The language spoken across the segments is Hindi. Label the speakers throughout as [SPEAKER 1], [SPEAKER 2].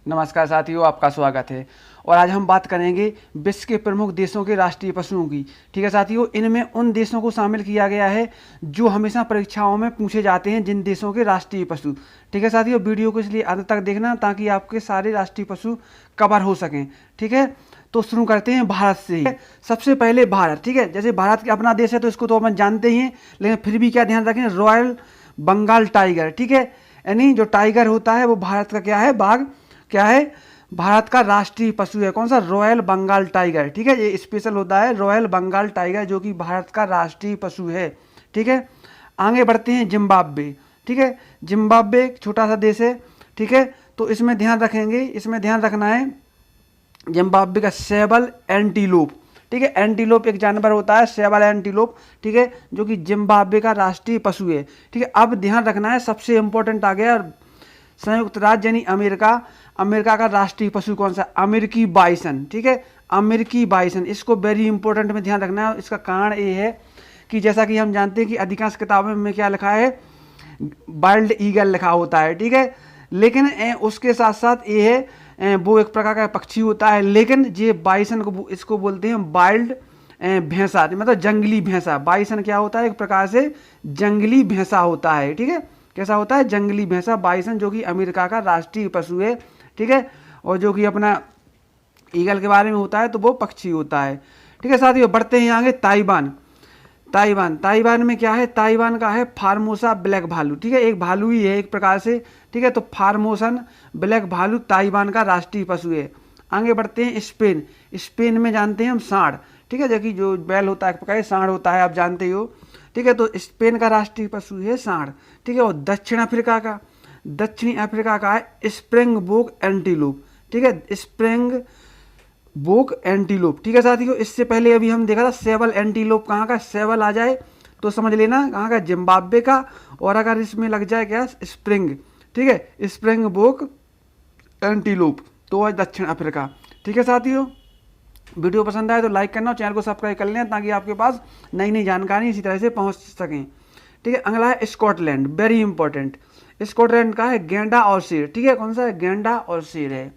[SPEAKER 1] नमस्कार साथियों, आपका स्वागत है। और आज हम बात करेंगे विश्व के प्रमुख देशों के राष्ट्रीय पशुओं की। ठीक है साथियों, इनमें उन देशों को शामिल किया गया है जो हमेशा परीक्षाओं में पूछे जाते हैं, जिन देशों के राष्ट्रीय पशु। ठीक है साथियों, वीडियो को इसलिए अंत तक देखना ताकि आपके सारे राष्ट्रीय पशु कवर हो सकें। ठीक है, तो शुरू करते हैं भारत से ही। सबसे पहले भारत। ठीक है, जैसे भारत का अपना देश है तो इसको तो अपन जानते ही हैं, लेकिन फिर भी क्या ध्यान रखें, रॉयल बंगाल टाइगर। ठीक है, यानी जो टाइगर होता है वो भारत का क्या है, बाघ क्या है, भारत का राष्ट्रीय पशु है। कौन सा, रॉयल बंगाल टाइगर। ठीक है, ये स्पेशल होता है रॉयल बंगाल टाइगर, जो कि भारत का राष्ट्रीय पशु है। ठीक है, आगे बढ़ते हैं जिम्बाब्वे। ठीक है, जिम्बाब्वे एक छोटा सा देश है। ठीक है, तो इसमें ध्यान रखेंगे, इसमें ध्यान रखना है जिम्बाब्वे का सेबल एंटीलोप। ठीक है, एंटीलोप एक जानवर होता है, सेबल एंटीलोप। ठीक है, जो कि जिम्बाब्वे का राष्ट्रीय पशु है। ठीक है, अब ध्यान रखना है, सबसे इंपॉर्टेंट आ गया, संयुक्त राज्य यानी अमेरिका। अमेरिका का राष्ट्रीय पशु कौन सा, अमेरिकी बाइसन। ठीक है, अमेरिकी बाइसन, इसको वेरी इंपॉर्टेंट में ध्यान रखना है। इसका कारण ये है कि जैसा कि हम जानते हैं कि अधिकांश किताबों में क्या लिखा है, वाइल्ड ईगल लिखा होता है। ठीक है, लेकिन उसके साथ साथ ये है वो एक प्रकार का पक्षी होता है, लेकिन ये बाइसन को इसको बोलते हैं वाइल्ड भैंसा, मतलब जंगली भैंसा। बाइसन क्या होता है, एक प्रकार से जंगली भैंसा होता है। ठीक है, कैसा होता है, जंगली भैंसा बाइसन, जो कि अमेरिका का राष्ट्रीय पशु है। ठीक है, और जो कि अपना ईगल के बारे में होता है तो वो पक्षी होता है। ठीक है साथियों, बढ़ते हैं आगे, ताइवान। ताइवान, ताइवान में क्या है, ताइवान का है फार्मोसा ब्लैक भालू। ठीक है, एक भालू ही है एक प्रकार से। ठीक है, तो फार्मोसन ब्लैक भालू ताइवान का राष्ट्रीय पशु है। आगे बढ़ते हैं स्पेन। स्पेन में जानते हैं हम सांड। ठीक है, जो कि जो बैल होता है एक प्रकार सांड होता है, आप जानते हो। ठीक है, तो स्पेन का राष्ट्रीय पशु है सांड। ठीक है, और दक्षिण अफ्रीका का है स्प्रिंग बोक एंटीलोप। ठीक है, स्प्रिंग बोक एंटीलोप। ठीक है साथियों, इससे पहले अभी हम देखा था सेबल एंटीलोप। कहाँ का, सेबल आ जाए तो समझ लेना कहाँ का, जिम्बाब्वे का। और अगर इसमें लग जाए क्या, स्प्रिंग, ठीक है, स्प्रिंग बोक एंटीलोप, तो है दक्षिण अफ्रीका। ठीक है साथियों, वीडियो पसंद आए तो लाइक करना और चैनल को सब्सक्राइब कर लेना ताकि आपके पास नई नई जानकारी इसी तरह से पहुंच सकें। ठीक है, अगला है स्कॉटलैंड, वेरी इंपॉर्टेंट। स्कॉटलैंड का है गेंडा और शेर। ठीक है, कौन सा है, गेंडा और शेर है।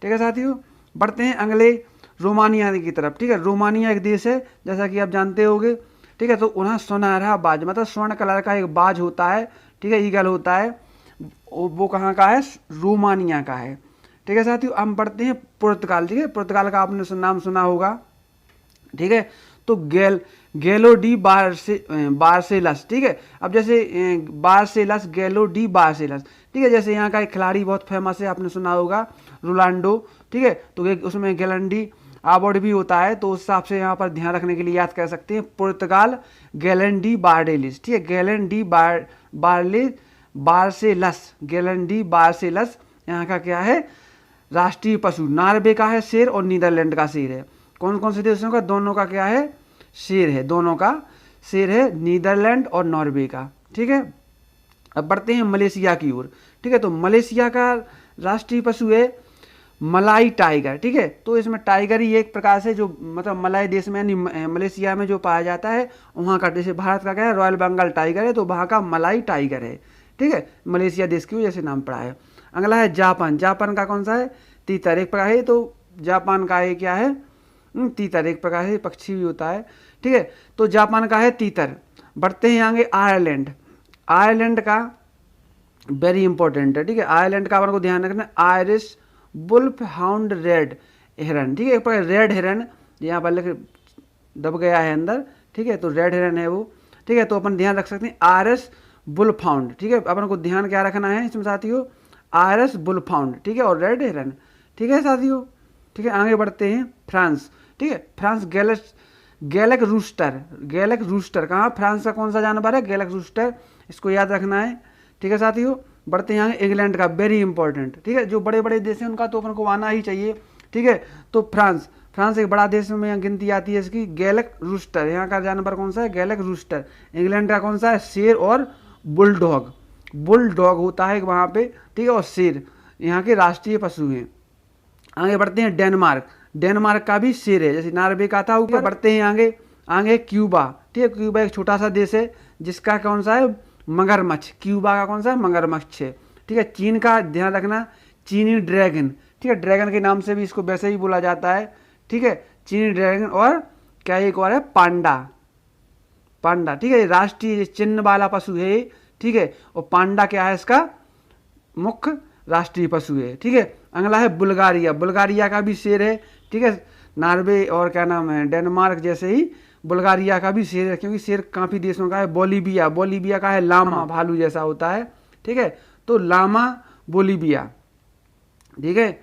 [SPEAKER 1] ठीक है साथियों, बढ़ते हैं अगले रोमानिया की तरफ। ठीक है, रोमानिया एक देश है जैसा कि आप जानते होंगे। ठीक है, तो वहाँ सुनहरा बाज, मतलब स्वर्ण कलर का एक बाज होता है। ठीक है, ईगल होता है, वो कहाँ का है, रोमानिया का है। ठीक है साथियों, हम बढ़ते हैं पुर्तगाल। ठीक है, पुर्तगाल का आपने नाम सुना होगा। ठीक है, तो गैलो डी बारसेलस। ठीक है, अब जैसे बारसेलस, गैलो डी बारसेलस। ठीक है, जैसे यहाँ का एक खिलाड़ी बहुत फेमस है, आपने सुना होगा, रोनाल्डो। ठीक है, तो उसमें गैलंडी अवार्ड भी होता है, तो उस हिसाब से यहाँ पर ध्यान रखने के लिए याद कर सकते हैं, पुर्तगाल गैलन डी बारडेलिस। ठीक है, गैलन डी बारसेलस, गैलन डी बारसेलस यहाँ का क्या है, राष्ट्रीय पशु। नॉर्वे का है शेर और नीदरलैंड का शेर है। कौन कौन से देशों का, दोनों का क्या है, शेर है, दोनों का शेर है, नीदरलैंड और नॉर्वे का। ठीक है, अब बढ़ते हैं मलेशिया की ओर। ठीक है, तो मलेशिया का राष्ट्रीय पशु है मलाई टाइगर। ठीक है, तो इसमें टाइगर ही एक प्रकार से जो मतलब मलय देश में यानी मलेशिया में जो पाया जाता है वहाँ का, जैसे भारत का क्या है, रॉयल बंगाल टाइगर है, तो वहाँ का मलाई टाइगर है। ठीक है, मलेशिया देश की वजह से नाम पड़ा है। अगला है जापान। जापान का कौन सा है, तीतर, एक प्रकार है, तो जापान का है क्या है, तीतर, एक प्रकार से पक्षी भी होता है। ठीक है, तो जापान का है तीतर। बढ़ते हैं आगे आयरलैंड। आयरलैंड का वेरी इंपॉर्टेंट है। ठीक है, आयरलैंड का अपन को ध्यान रखना, आयरिश वुल्फ हाउंड रेड हिरन। ठीक है, एक प्रकार रेड हिरन, यहाँ पर दब गया है अंदर। ठीक है, तो रेड हिरन है वो। ठीक है, तो अपन ध्यान रख सकते हैं आयरिश वुल्फ हाउंड। ठीक है, अपन को ध्यान क्या रखना है इसमें साथियों, आयरिश वुल्फ हाउंड। ठीक है, और रेड हिरन। ठीक है साथियों, ठीक है, आगे बढ़ते हैं फ्रांस। ठीक है, फ्रांस गैलक रूस्टर। गैलक रूस्टर कहाँ, फ्रांस का कौन सा जानवर है, गैलक रूस्टर, इसको याद रखना है। ठीक है साथियों, बढ़ते हैं इंग्लैंड का, वेरी इंपॉर्टेंट। ठीक है, जो बड़े बड़े देश हैं उनका तो अपन को आना ही चाहिए। ठीक है, तो फ्रांस एक बड़ा देश में गिनती आती है इसकी। गैलक रूस्टर, यहाँ का जानवर कौन सा है, गैलक रूस्टर। इंग्लैंड का कौन सा है, शेर और बुलडॉग। बुलडॉग होता है वहाँ पे। ठीक है, और शेर यहाँ के राष्ट्रीय पशु हैं। आगे बढ़ते हैं डेनमार्क। डेनमार्क का भी शेर है, जैसे नॉर्वे का था ऊपर। बढ़ते हैं आगे क्यूबा। ठीक है, क्यूबा एक छोटा सा देश है जिसका कौन सा है, मगरमच्छ। क्यूबा का कौन सा है, मगरमच्छ है। ठीक है, चीन का ध्यान रखना, चीनी ड्रैगन, ठीक है, ड्रैगन के नाम से भी इसको वैसे ही बोला जाता है, ठीक है, चीनी ड्रैगन। और क्या एक और है पांडा, पांडा, ठीक है, राष्ट्रीय चिन्ह वाला पशु है, ठीक है, और पांडा क्या है इसका मुख्य राष्ट्रीय पशु है, ठीक है। अगला है बुल्गारिया, बुल्गारिया का भी शेर है, ठीक है, नॉर्वे और क्या नाम है डेनमार्क जैसे ही बुल्गारिया का भी शेर है, क्योंकि शेर काफ़ी देशों का है। बोलीविया, बोलीविया का है लामा, भालू जैसा होता है, ठीक है, तो लामा बोलीविया, ठीक है।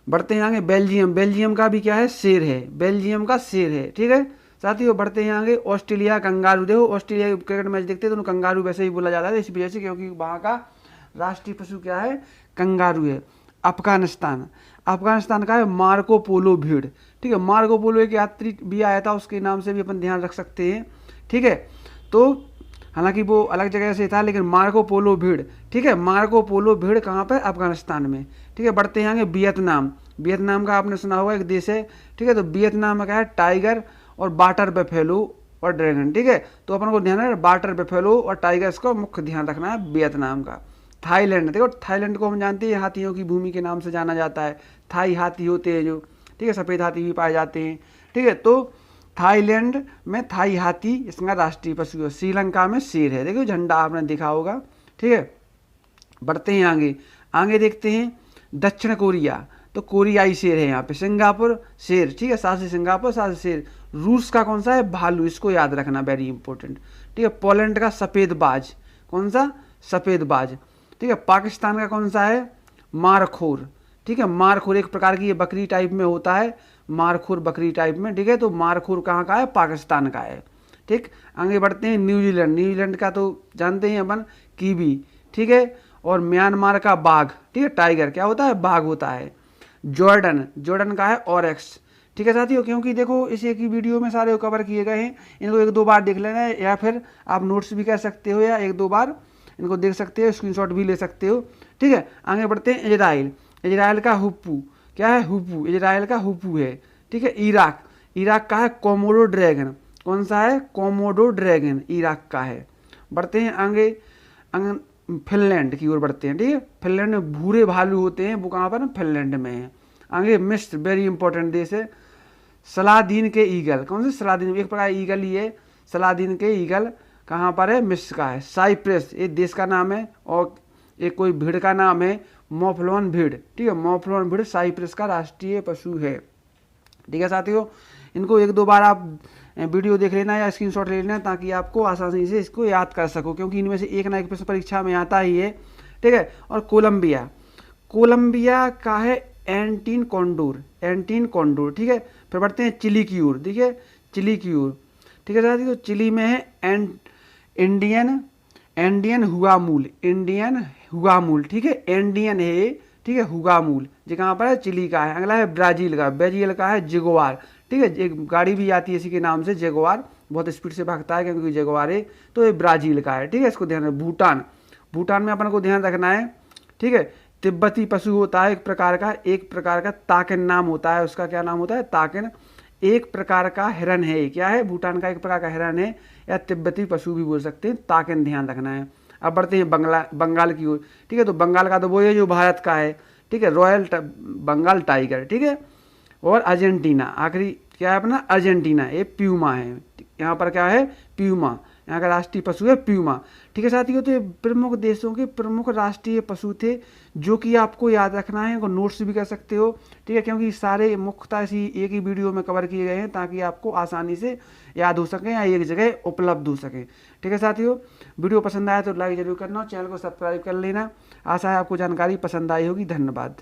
[SPEAKER 1] बढ़ते हैं आगे, बेल्जियम, बेल्जियम का भी क्या है शेर है, बेल्जियम का शेर है, ठीक है साथियों। बढ़ते हैं आगे, ऑस्ट्रेलिया कंगारू, देखो ऑस्ट्रेलिया क्रिकेट मैच देखते हैं तो कंगारू वैसे ही बोला जाता है इस वजह से, क्योंकि वहाँ का राष्ट्रीय पशु क्या है कंगारू है। अफगानिस्तान, अफगानिस्तान का है मार्को पोलो भीड़, ठीक है, मार्को पोलो एक यात्री भी आया था, उसके नाम से भी अपन ध्यान रख सकते हैं, ठीक है। तो हालांकि वो अलग जगह से था, लेकिन मार्को पोलो भीड़, ठीक है, मार्को पोलो भीड़ कहाँ पर अफगानिस्तान में, ठीक है। बढ़ते हैं आगे, वियतनाम, वियतनाम का आपने सुना होगा एक देश है, ठीक है, तो वियतनाम में क्या है टाइगर और वाटर बफेलो और ड्रैगन, ठीक है, तो अपन को ध्यान है वाटर बफेलो और टाइगर्स को मुख्य ध्यान रखना है वियतनाम का। थाईलैंड, देखो थाईलैंड को हम जानते हैं हाथियों की भूमि के नाम से जाना जाता है, थाई हाथी होते हैं जो, ठीक है, सफ़ेद हाथी भी पाए जाते हैं, ठीक है, तो थाईलैंड में थाई हाथी इसका राष्ट्रीय पशु है। श्रीलंका में शेर है, देखो झंडा आपने देखा होगा, ठीक है। बढ़ते हैं आगे, आगे देखते हैं दक्षिण कोरिया, तो कोरियाई शेर है यहाँ पे। सिंगापुर शेर, ठीक है, साथ से सिंगापुर साथ से शेर। रूस का कौन सा है भालू, इसको याद रखना वेरी इंपॉर्टेंट, ठीक है। पोलैंड का सफ़ेद बाज, कौन सा सफ़ेद बाज, ठीक है। पाकिस्तान का कौन सा है मारखोर, ठीक है, मारखोर एक प्रकार की ये बकरी टाइप में होता है, मारखोर बकरी टाइप में, ठीक है, तो मारखोर कहाँ का है पाकिस्तान का है, ठीक। आगे बढ़ते हैं न्यूजीलैंड, न्यूजीलैंड का तो जानते हैं अपन कीवी, ठीक है, और म्यांमार का बाघ, ठीक है, टाइगर क्या होता है बाघ होता है। जॉर्डन, जॉर्डन का है ऑरेक्स, ठीक है साथियों, क्योंकि देखो इस एक ही वीडियो में सारे कवर किए गए हैं, इनको एक दो बार देख लेना है, या फिर आप नोट्स भी कर सकते हो, या एक दो बार इनको देख सकते हो, स्क्रीनशॉट भी ले सकते हो, ठीक है। आगे बढ़ते हैं इजराइल, इजराइल का हुप्पू, क्या है हुप्पू, इजराइल का हुप्पू है, ठीक है। इराक, इराक का है कोमोडो ड्रैगन, कौन सा है कोमोडो ड्रैगन इराक का है। बढ़ते हैं आगे, फिनलैंड की ओर बढ़ते हैं, ठीक है, फिनलैंड में भूरे भालू होते हैं, वो कहाँ पर फिनलैंड में है। आगे मिस्र, वेरी इंपॉर्टेंट देश है। सलादीन के ईगल, कौन से सलादीन, एक प्रकार ईगल ही है, सलादीन के ईगल कहाँ पर है मिस्र का है। साइप्रस एक देश का नाम है, और एक कोई भीड़ का नाम है मोफलोन भीड़, ठीक है, मोफलोन भीड़ साइप्रस का राष्ट्रीय पशु है, ठीक है साथियों। इनको एक दो बार आप वीडियो देख लेना या स्क्रीनशॉट ले लेना, ताकि आपको आसानी से इसको याद कर सको, क्योंकि इनमें से एक ना एक प्रश्न परीक्षा में आता ही है, ठीक है। और कोलंबिया, कोलंबिया का है एंटीन कॉन्डोर, एंटीन कॉन्डोर, ठीक है। फिर बढ़ते हैं चिली की ओर, देखिए चिली की ओर, ठीक है साथियों, चिली में है इंडियन, इंडियन हुआमूल, इंडियन हुआमूल, ठीक है, इंडियन है, ठीक है, हुआमूल जो कहाँ पर है चिली का है। अगला है ब्राज़ील का, ब्राज़ील का है जगुआर, ठीक है, एक गाड़ी भी आती है इसी के नाम से जगुआर, बहुत स्पीड से भागता है क्योंकि जगुआर है, तो ये ब्राज़ील का है, ठीक है, इसको ध्यान रखना। भूटान, भूटान में अपन को ध्यान रखना है, ठीक है, तिब्बती पशु होता है एक प्रकार का ताकिन नाम होता है, उसका क्या नाम होता है ताकिन, एक प्रकार का हिरन है, क्या है भूटान का एक प्रकार का हिरन है, या तिब्बती पशु भी बोल सकते हैं, ताकिन ध्यान रखना है। अब बढ़ते हैं बंगाल की ओर, ठीक है, तो बंगाल का तो वो है जो भारत का है, ठीक है, रॉयल बंगाल टाइगर, ठीक है। और अर्जेंटीना, आखिरी क्या है अपना अर्जेंटीना, ये प्यूमा है, यहाँ पर क्या है प्यूमा, यहाँ का राष्ट्रीय पशु है प्यूमा, ठीक है साथियों। तो ये प्रमुख देशों के प्रमुख राष्ट्रीय पशु थे, जो कि आपको याद रखना है, उनको नोट्स भी कर सकते हो, ठीक है, क्योंकि सारे मुख्यतः इसी एक ही वीडियो में कवर किए गए हैं, ताकि आपको आसानी से याद हो सके या एक जगह उपलब्ध हो सके, ठीक है साथियों। वीडियो पसंद आया तो लाइक जरूर करना, चैनल को सब्सक्राइब कर लेना। आशा है आपको जानकारी पसंद आई होगी। धन्यवाद।